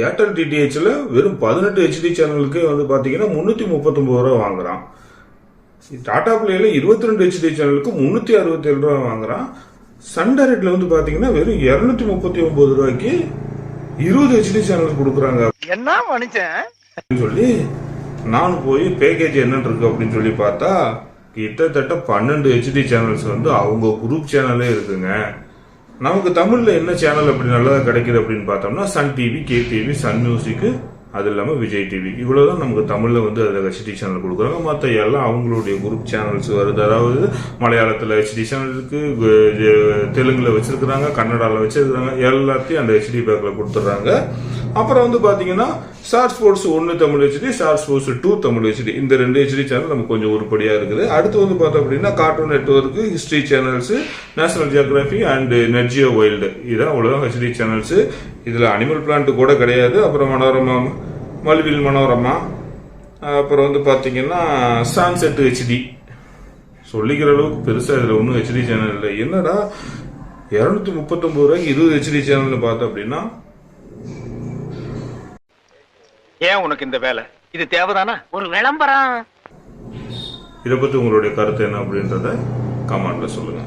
Airtel டிடிஹெச்ல வெறும் 18 HD சேனலுக்கு வந்து பாத்தீங்கன்னா 339 ரூபா வாங்குறான். டாடா பிளேல 22 ஹெச்டி சேனலுக்கு 367 ரூபா வாங்குறான். சன் டைரக்ட்ல வந்து பாத்தீங்கன்னா வெறும் 239 ரூபாய்க்கு 20 ஹெச்டி சேனல் கொடுக்குறாங்க. என்ன மனுஷன் சொல்லி நானும் போய் பேக்கேஜ் என்னன்னு இருக்கு அப்படின்னு சொல்லி பார்த்தா கிட்டத்தட்ட 12 ஹெச்டி சேனல்ஸ் வந்து அவங்க குரூப் சேனலே இருக்குங்க. நமக்கு தமிழ்ல என்ன சேனல் அப்படி நல்லதா கிடைக்குது அப்படின்னு பார்த்தோம்னா Sun TV, K TV, Sun music, அது இல்லாம விஜய் டிவி, இவ்வளவுதான் நமக்கு தமிழ்ல வந்து அதில் ஹெச்டி சேனல் கொடுக்குறாங்க. மற்ற எல்லாம் அவங்களுடைய குரூப் சேனல்ஸ் வருது. அதாவது மலையாளத்துல ஹெச்டி சேனல் இருக்கு, தெலுங்குல வச்சிருக்கிறாங்க, கன்னடால வச்சிருக்கிறாங்க, எல்லாத்தையும் அந்த ஹெச்டி பேக்ல கொடுத்துட்றாங்க. அப்புறம் வந்து பாத்தீங்கன்னா star sports 1 Tamil HD, star sports 2 Tamil HD, இந்த 2 ஹெச்டி சேனல் நமக்கு கொஞ்சம் உருப்படியா இருக்குது. அடுத்து வந்து பார்த்தோம் அப்படின்னா cartoon network, history channels, national geography and Nat Geo wild, இதான் அவ்வளவுதான் ஹெச்டி சேனல்ஸ். இதுல அனிமல் பிளான்ட் கூட கிடையாது. அப்புறம் மனோரமா, மல்வில் மனோரமா, அப்புறம் வந்து பாத்தீங்கன்னா சான்செட் ஹெச்டி, சொல்லிக்கிற அளவுக்கு பெருசா இதுல ஒன்றும் ஹெச்டி சேனல் இல்லை. என்னடா 239 ரூபாய்க்கு 20 ஹெச்டி சேனல்னு பார்த்தோம் அப்படின்னா ஏன் உனக்கு இந்த வேலை? இது தேவைதானா? ஒரு விளம்பரம். இதை பத்தி உங்களுடைய கருத்து என்ன அப்படின்றத கமெண்ட்ல சொல்லுங்க.